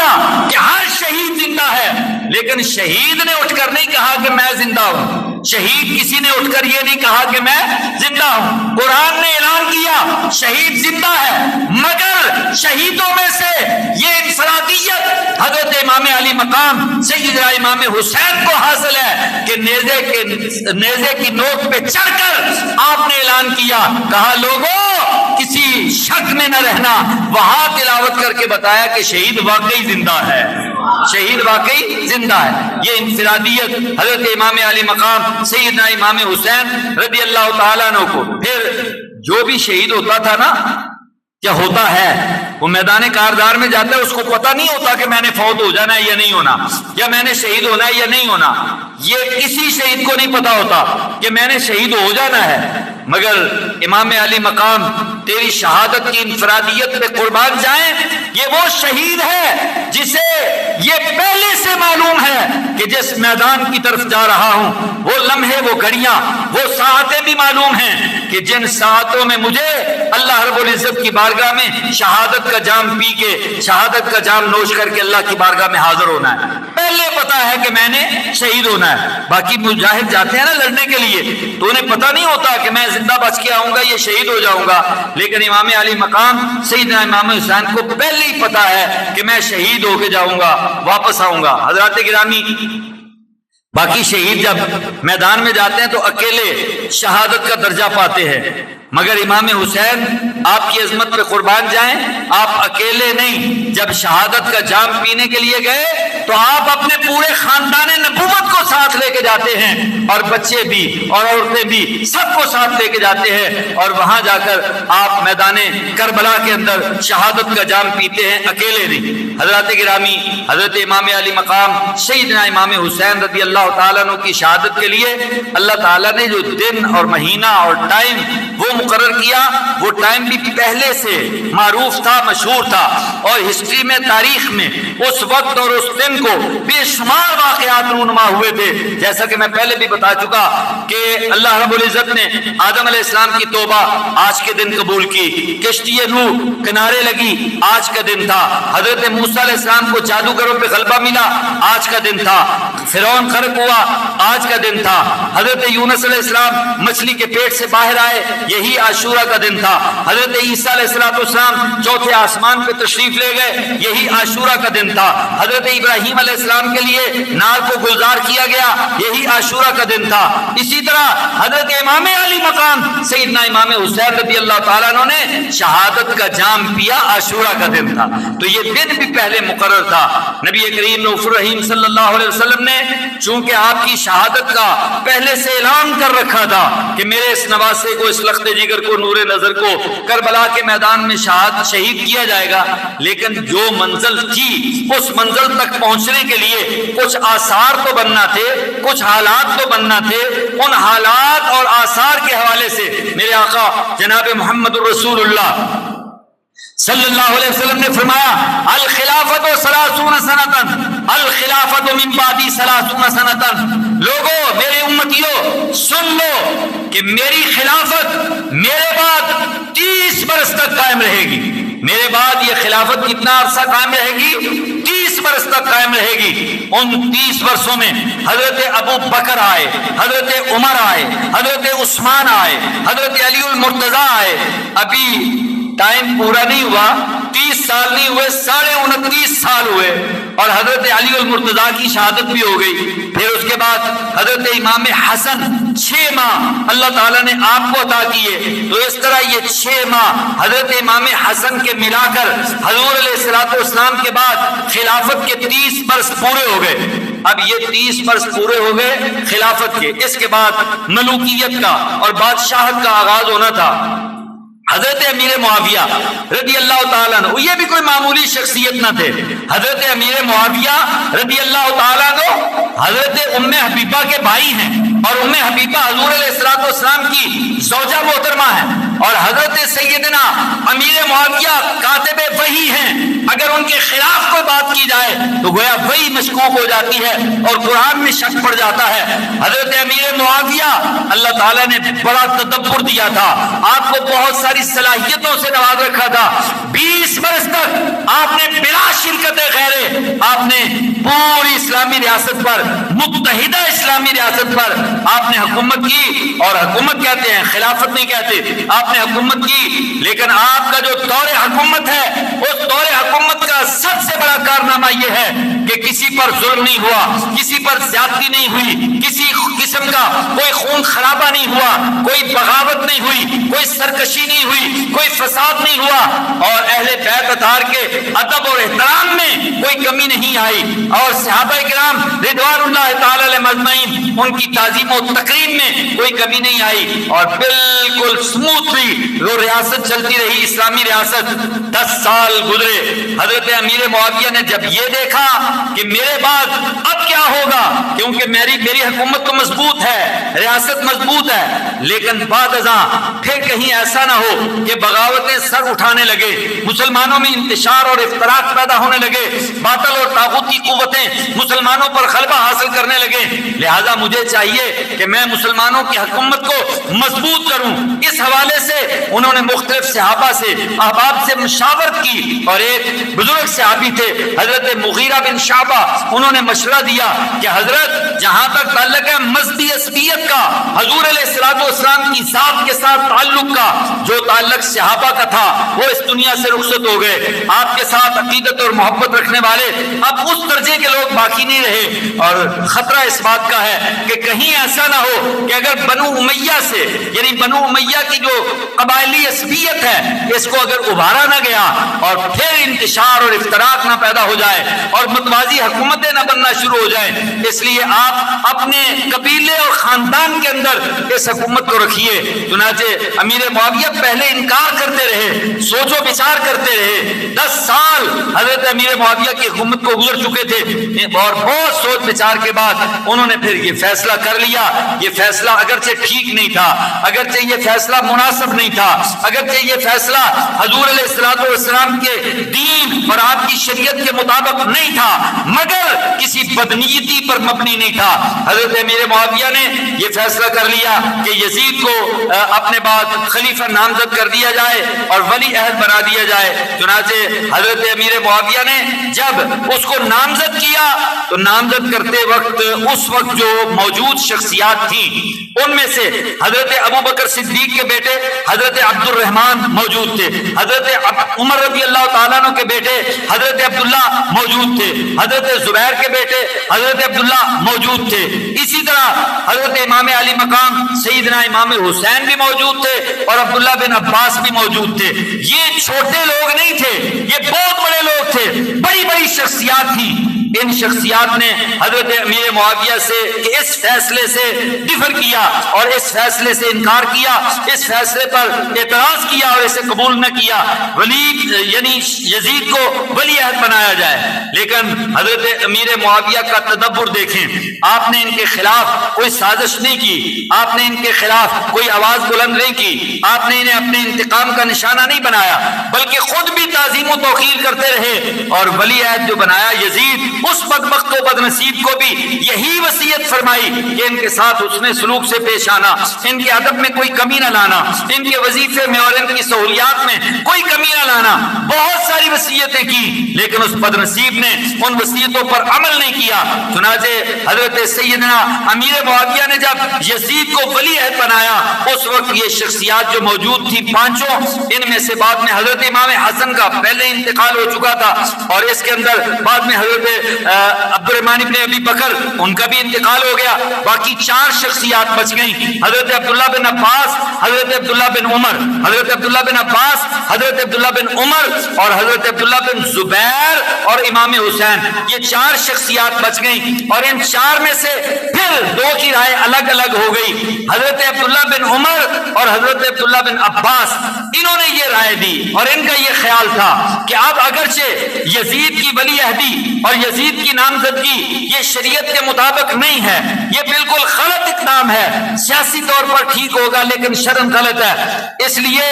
کیا کہ ہر شہید زندہ ہے، لیکن شہید نے اٹھ کر نہیں کہا کہ میں زندہ ہوں، شہید کسی نے اٹھ کر یہ نہیں کہا کہ میں زندہ ہوں۔ قرآن نے اعلان کیا شہید زندہ ہے، مگر شہیدوں میں سے یہ انفرادیت حضرت امام علی مقام سیدنا امام حسین کو حاصل ہے کہ نیزے کی نوک پہ چڑھ کر آپ نے اعلان کیا، کہا لوگوں کسی شک میں نہ رہنا، وہاں تلاوت کر کے بتایا کہ شہید واقعی زندہ ہے، شہید واقعی زندہ ہے۔ یہ انفرادیت حضرت امام علی مقام سیدنا امام حسین رضی اللہ تعالیٰ عنہ کو۔ پھر جو بھی شہید ہوتا تھا نا، کیا ہوتا ہے، وہ میدان کاردار میں جاتا ہے، اس کو پتہ نہیں ہوتا کہ میں نے فوت ہو جانا ہے یا نہیں ہونا، یا میں نے شہید ہونا ہے یا نہیں ہونا۔ یہ کسی شہید کو نہیں پتا ہوتا کہ میں نے شہید ہو جانا ہے، مگر امام علی مقام تیری شہادت کی انفرادیت پہ قربان جائیں، یہ وہ شہید ہے جسے یہ پہلے سے معلوم ہے کہ جس میدان کی طرف جا رہا ہوں وہ لمحے، وہ گھڑیاں، وہ ساعتیں بھی معلوم ہیں کہ جن ساعتوں میں مجھے اللہ رب العزت کی بارگاہ میں شہادت کا جام پی کے، شہادت کا جام نوش کر کے اللہ کی بارگاہ میں حاضر ہونا ہے۔ پہلے پتا ہے کہ میں نے شہید ہونا ہے۔ باقی مجاہد جاتے ہیں نا لڑنے کے لیے، تو انہیں پتہ نہیں ہوتا کہ میں زندہ بچ کے آؤں گا، یہ شہید ہو جاؤں گا، لیکن امام علی مقام سیدنا امام حسین کو پہلے ہی پتا ہے کہ میں شہید ہو کے جاؤں گا، واپس آؤں گا۔ حضرات گرامی، باقی شہید جب میدان میں جاتے ہیں تو اکیلے شہادت کا درجہ پاتے ہیں، مگر امام حسین آپ کی عظمت پہ قربان جائیں، آپ اکیلے نہیں، جب شہادت کا جام پینے کے لیے گئے تو آپ اپنے پورے خاندان نبوت کو ساتھ لے کے جاتے ہیں، اور بچے بھی اور عورتیں بھی سب کو ساتھ لے کے جاتے ہیں، اور وہاں جا کر آپ میدان کربلا کے اندر شہادت کا جام پیتے ہیں، اکیلے نہیں۔ حضرات گرامی، حضرت امام علی مقام سیدنا امام حسین رضی اللہ تعالیٰ عنہ کی شہادت کے لیے اللہ تعالیٰ نے جو دن اور مہینہ اور ٹائم وہ مقرر کیا، وہ ٹائم بھی پہلے سے معروف تھا، مشہور تھا، اور ہسٹری میں، تاریخ میں اس وقت اور اس دن کو بے شمار واقعات رونما ہوئے تھے۔ جیسا کہ میں پہلے بھی بتا چکا کہ اللہ رب العزت نے آدم علیہ السلام کی توبہ آج کے دن قبول کی، کشتی نوح کنارے لگی آج کا دن تھا، حضرت موسیٰ علیہ السلام کو جادوگروں پہ غلبہ ملا آج کا دن تھا، فرعون غرق ہوا آج کا دن تھا، حضرت یونس علیہ السلام مچھلی کے پیٹ سے باہر آئے یہی عاشورہ کا دن تھا، حضرت عیسیٰ علیہ السلام چوتھے آسمان پہ تشریف لے گئے یہی عاشورہ کا دن تھا، حضرت ابراہیم علیہ السلام کے لیے نار کو گلزار کیا گیا یہی عاشورہ کا دن تھا۔ اسی طرح حضرت امام علی مقام سیدنا امام حسین رضی اللہ تعالیٰ عنہ نے شہادت کا جام پیا عاشورہ کا دن تھا، تو یہ دن بھی پہلے مقرر تھا۔ نبی کریم رؤوف الرحیم صلی اللہ علیہ وسلم نے چونکہ آپ کی شہادت کا پہلے سے اعلان کر رکھا تھا کہ میرے اس نواسے کو، اس لخت جگر کو، نور نظر کو کربلا کے میدان میں شہید کیا جائے گا، لیکن جو منزل تھی اس منزل تک پہنچنے کے لیے کچھ آثار تو بننا تھے، کچھ حالات تو بننا تھے۔ ان حالات اور آثار کے حوالے سے میرے آقا جناب محمد الرسول اللہ صلی اللہ علیہ وسلم نے فرمایا الخلافت 30 سنتن، الخلافت من بعدی 30 سنتن۔ لوگوں، میرے امتیوں، سن لو کہ میری خلافت میرے بعد 30 برس تک قائم رہے گی۔ میرے بعد یہ خلافت کتنا عرصہ قائم رہے گی؟ 30 برس تک قائم رہے گی۔ ان 30 برسوں میں حضرت ابو بکر آئے، حضرت عمر آئے، حضرت عثمان آئے، حضرت علی المرتضیٰ آئے۔ ابھی ٹائم پورا نہیں ہوا، 30 سال نہیں ہوئے، 29.5 سال ہوئے، اور حضرت علی المرتضیٰ کی شہادت بھی ہو گئی۔ پھر اس کے بعد حضرت امام حسن 6 ماہ اللہ تعالیٰ نے آپ کو عطا کیے، تو اس طرح یہ 6 ماہ حضرت امام حسن کے ملا کر حضور علیہ السلام کے بعد خلافت کے 30 برس پورے ہو گئے۔ اب یہ 30 برس پورے ہو گئے خلافت کے، اس کے بعد ملوکیت کا اور بادشاہت کا آغاز ہونا تھا۔ حضرت امیر معاویہ رضی اللہ تعالیٰ عنہ، یہ بھی کوئی معمولی شخصیت نہ تھے۔ حضرت امیر معاویہ رضی اللہ تعالیٰ عنہ حضرت ام حبیبہ کے بھائی ہیں، اور ام حبیبہ حضور علیہ السلام کی زوجہ محترمہ ہے، اور حضرت سیدنا امیر معاویہ کاتب وحی ہیں۔ اگر ان کے خلاف کوئی بات کی جائے تو گویا وحی مشکوک ہو جاتی ہے اور قرآن میں شک پڑ جاتا ہے۔ حضرت امیر معاویہ اللہ تعالیٰ نے بڑا تدبر دیا تھا، آپ کو بہت ساری صلاحیتوں سے نواز رکھا تھا۔ 20 برس تک آپ نے بلا شرکت غیرے ریاست پر، متحدہ اسلامی ریاست پر آپ نے حکومت کی، اور حکومت کہتے ہیں، خلافت نہیں کہتے، آپ نے حکومت کی، لیکن آپ کا جو دور حکومت ہے اس دور حکومت کا سب سے بڑا کارنامہ یہ ہے کہ کسی پر ظلم نہیں ہوا، کسی پر زیادتی نہیں ہوئی، کسی قسم کا کوئی خون خرابہ نہیں ہوا، کوئی بغاوت نہیں ہوئی، کوئی سرکشی نہیں ہوئی، کوئی فساد نہیں ہوا، اور اہل بیت اطہار کے ادب اور احترام میں کوئی کمی نہیں آئی، اور صحابہ کرام رضوان اللہ تعالی علیہم اجمعین ان کی تعظیم و تکریم میں کوئی کمی نہیں آئی، اور بالکل اسموتھلی وہ ریاست چلتی رہی، اسلامی ریاست۔ 10 سال گزرے، حضرت امیر معاویہ نے جب یہ دیکھا کہ میرے بعد اب کیا ہوگا، کیونکہ میری حکومت تو مضبوط ہے، ریاست مضبوط ہے، لیکن بعد ازاں پھر کہیں ایسا نہ ہو کہ بغاوتیں سر اٹھانے لگے، مسلمانوں میں انتشار اور افتراق پیدا ہونے لگے، باطل اور طاغوتی قوتیں مسلمانوں پر غلبہ حاصل کرنے لگے، لہذا مجھے چاہیے کہ میں مسلمانوں کی حکومت کو مضبوط کروں۔ اس حوالے سے انہوں نے مختلف صحابہ سے، احباب سے مشاورت کی، اور ایک بزرگ صحابی تھے حضرت مغیرہ بن شعبہ، انہوں نے مشورہ دیا کہ حضرت جہاں تک تعلق ہے مذہبی عصبیت کا، حضور علیہ الصلوۃ والسلام کی ذات کے ساتھ تعلق کا، جو تعلق صحابہ کا تھا وہ اس دنیا سے رخصت ہو گئے، آپ کے ساتھ عقیدت اور محبت رکھنے والے اب اس درجے کے لوگ باقی نہیں رہے، اور خطرہ اس بات کا ہے کہ کہیں ایسا نہ ہو کہ اگر بنو امیہ سے، یعنی بنو امیہ کی جو قبائلی عصبیت ہے، اس کو اگر ابھارا نہ گیا اور پھر انتشار اور افتراق نہ پیدا ہو جائے اور متوازی حکومتیں نہ بننا شروع ہو جائیں، اس لیے آپ اپنے قبیلے اور خاندان کے اندر اس حکومت کو رکھیے۔ چنانچہ امیر معاویہ پہلے انکار کرتے رہے، سوچ و بچار کرتے رہے، 10 سال حضرت امیر معاویہ کی حکومت کو گزر چکے تھے، اور بہت سوچ بچار کے بعد انہوں نے پھر یہ فیصلہ کر لیا۔ یہ فیصلہ اگرچہ ٹھیک نہیں تھا، اگرچہ یہ فیصلہ مناسب نہیں تھا، اگرچہ یہ فیصلہ حضور علیہ الصلوۃ والسلام کے دین اور آپ کی شریعت کے مطابق نہیں تھا، مگر کسی بدنیتی پر مبنی نہیں تھا۔ حضرت امیر معاویہ نے یہ فیصلہ کر لیا کہ یزید کو اپنے بعد خلیفہ نامزد کر دیا جائے اور ولی عہد بنا دیا جائے۔ چنانچہ حضرت امیر معاویہ نے جب اس کو نامزد کیا تو نامزد کرتے وقت اس وقت جو موجود شخصیات تھیں ان میں سے حضرت ابو بکر صدیق کے بیٹے حضرت عبد الرحمن موجود تھے، حضرت عمر رضی اللہ تعالیٰ عنہ کے بیٹے حضرت عبداللہ موجود تھے، حضرت زبیر کے بیٹے حضرت عبداللہ موجود تھے، اسی طرح حضرت امام علی مقام سیدنا امام حسین بھی موجود تھے اور عبداللہ بن عباس بھی موجود تھے۔ یہ چھوٹے لوگ نہیں تھے، یہ بہت بڑے لوگ تھے، بڑی بڑی شخصیات تھیں۔ ان شخصیات نے حضرت امیر معاویہ سے اس فیصلے سے ڈفر کیا اور اس فیصلے سے انکار کیا، اس فیصلے پر اعتراض کیا اور اسے قبول نہ کیا، یعنی یزید کو ولی عہد بنایا جائے۔ لیکن حضرت امیر معاویہ کا تدبر دیکھیں، آپ نے ان کے خلاف کوئی سازش نہیں کی، آپ نے ان کے خلاف کوئی آواز بلند نہیں کی، آپ نے انہیں اپنے انتقام کا نشانہ نہیں بنایا، بلکہ خود بھی تعظیم و توقیر کرتے رہے، اور ولی عہد جو بنایا یزید، اس بدبخت و بدنصیب کو بھی یہی وصیت فرمائی کہ ان کے ساتھ حسن سلوک سے پیش آنا، ان کے ادب میں کوئی کمی نہ لانا، ان کے وظیفے میں اور ان کی سہولیات میں کوئی کمی نہ لانا۔ بہت ساری وصیتیں کی، لیکن اس بدنصیب نے ان وصیتوں پر عمل نہیں کیا۔ چنانچہ حضرت سیدنا امیر معاویہ نے جب یزید کو ولی عہد بنایا، اس وقت یہ شخصیات جو موجود تھی پانچوں، ان میں سے بعد میں حضرت امام حسن کا پہلے انتقال ہو چکا تھا، اور اس کے اندر بعد میں حضرت عبد الرحمن ابن ابی بکر ان کا بھی انتقال ہو گیا، باقی 4 شخصیات بچ گئیں، حضرت عبداللہ بن عباس، حضرت عبداللہ بن عمر، حضرت عبداللہ بن عباس، حضرت عبداللہ بن عمر اور حضرت عبداللہ بن زبیر اور امام حسین، یہ 4 شخصیات بچ گئیں، اور ان 4 میں سے پھر 2 کی رائے الگ الگ ہو گئی۔ حضرت عبداللہ بن عمر اور حضرت عبداللہ بن عباس انہوں نے یہ رائے دی، اور ان کا یہ خیال تھا کہ اب اگرچہ یزید کی ولی عہدی اور یزید کی نامزدگی یہ شریعت کے مطابق نہیں ہے، یہ بالکل غلط اقدام ہے، سیاسی طور پر ٹھیک ہوگا لیکن شرعاً غلط ہے، اس لیے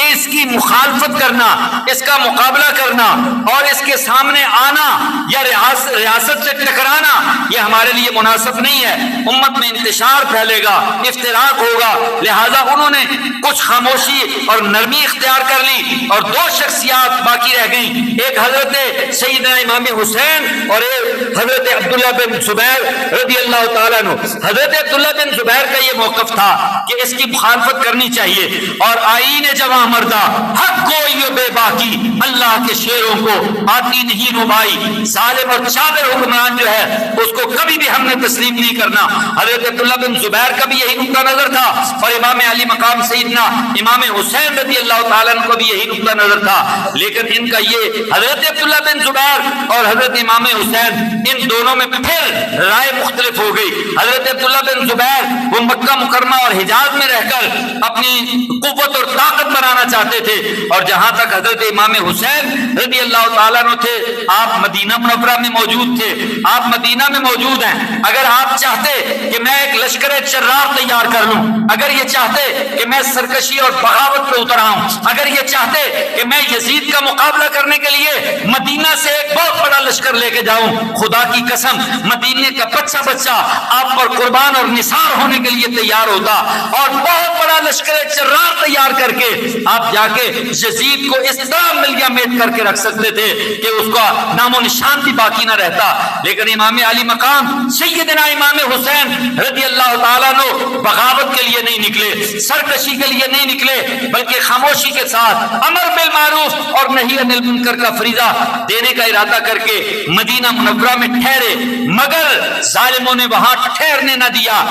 اس کی مخالفت کرنا، اس کا مقابلہ کرنا اور اس کے سامنے آنا یا ریاست سے ٹکرانا یہ ہمارے لیے مناسب نہیں ہے، امت میں انتشار پھیلے گا، افتراق ہوگا، لہذا انہوں نے کچھ خاموشی اور نرمی اختیار کر لی اور دو شخصیات باقی رہ گئیں، ایک حضرت سیدنا امام حسین اور ایک حضرت عبداللہ بن زبیر رضی اللہ تعالیٰ عنہ۔ حضرت عبداللہ بن زبیر کا یہ موقف تھا کہ اس کی مخالفت کرنی چاہیے، اور آئین جواں مردہ حق گوئی و بے باکی، اللہ کے شیروں کو آتی نہیں ربائی، ظالم اور چادر حکمران جو ہے اس کو کبھی بھی ہم نے تسلیم نہیں کرنا۔ حضرت عبداللہ بن زبیر کا بھی یہی نقطہ نظر تھا، اور امام علی مقام سیدنا امام حسین رضی اللہ تعالیٰ عنہ کو بھی یہی نقطہ نظر تھا، لیکن ان کا یہ حضرت عبداللہ بن زبیر اور حضرت امام حسین ان دونوں میں پھر رائے مختلف ہو گئی۔ حضرت عبداللہ بن زبیر وہ مکہ مکرمہ اور حجاز میں رہ کر اپنی قوت اور طاقت بنانا چاہتے تھے، اور جہاں تک حضرت امام حسین رضی اللہ تعالیٰ عنہ تھے، آپ مدینہ منورہ میں موجود تھے، آپ مدینہ میں موجود ہیں، اگر آپ چاہتے کہ میں ایک لشکر چرار تیار کر لوں، اگر یہ چاہتے کہ میں سرکشی اور بغاوت پہ اتر آؤں، اگر یہ چاہتے کہ میں یزید کا مقابلہ کرنے کے لیے مدینہ سے ایک بہت بڑا لشکر لے کے جاؤں، خدا کی قسم مدینے کا بچہ بچہ آپ پر قربان اور نثار ہونے کے لیے تیار ہوتا، اور بہت بڑا لشکر چرار تیار کر کے آپ جا کے یزید کو اس طرح ملیا میٹ کر کے رکھ سکتے تھے کہ اس کا نام و نشان بھی باقی نہ رہتا۔ لیکن امام علی مقام سیدنا امام حسین رضی اللہ تعالیٰ عنہ بغاوت کے لیے نہیں نکلے، سرکشی کے لیے نہیں نکلے، بلکہ خاموشی کے ساتھ امر بالمعروف اور نہی عن المنکر کا فریضہ دینے کا ارادہ کر کے مدینہ منورہ میں ٹھہرے، مگر ظالموں نے وہاں ٹھہرنے نہ دیا۔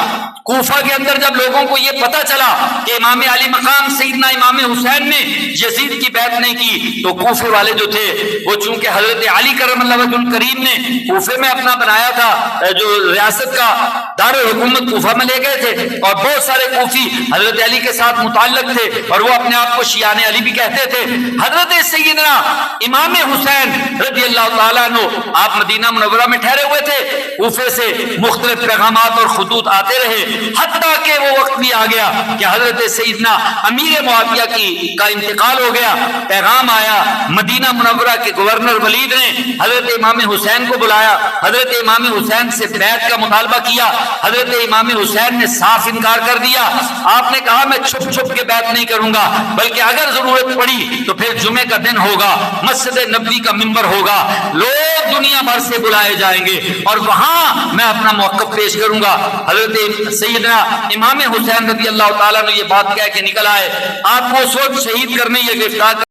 کوفہ کے اندر جب لوگوں کو یہ پتا چلا کہ امام علی مقام سیدنا امام حسین نے یزید کی بیعت نہیں کی، تو کوفے والے جو تھے وہ چونکہ حضرت علی کرم اللہ وجہ الکریم نے کوفے میں اپنا بنایا تھا جو ریاست کا دارالحکومت کوفہ میں لے گئے تھے، اور بہت سارے کوفی حضرت علی کے ساتھ متعلق تھے اور وہ اپنے آپ کو شیعان علی بھی کہتے تھے۔ حضرت سیدنا امام حسین رضی اللہ تعالیٰ عنہ آپ مدینہ منورہ میں ٹھہرے ہوئے تھے، کوفے سے مختلف پیغامات اور خطوط آتے رہے، حتیٰ کہ وہ وقت بھی آ گیا کہ حضرت سیدنا امیر معاویہ کا انتقال ہو گیا۔ پیغام آیا، مدینہ منورہ کے گورنر ولید نے حضرت امام حسین کو بلایا، حضرت امام حسین سے بیعت کا مطالبہ کیا، حضرت امام حسین نے صاف انکار کر دیا۔ آپ نے کہا میں چھپ چھپ کے بیعت نہیں کروں گا، بلکہ اگر ضرورت پڑی تو پھر جمعے کا دن ہوگا، مسجد نبوی کا منبر ہوگا، لوگ دنیا بھر سے بلائے جائیں گے اور وہاں میں اپنا موقف پیش کروں گا۔ حضرت سیدنا امام حسین رضی اللہ تعالیٰ نے یہ بات کہہ کے نکل آئے، آپ کو اس وقت شہید کرنے یا گرفتار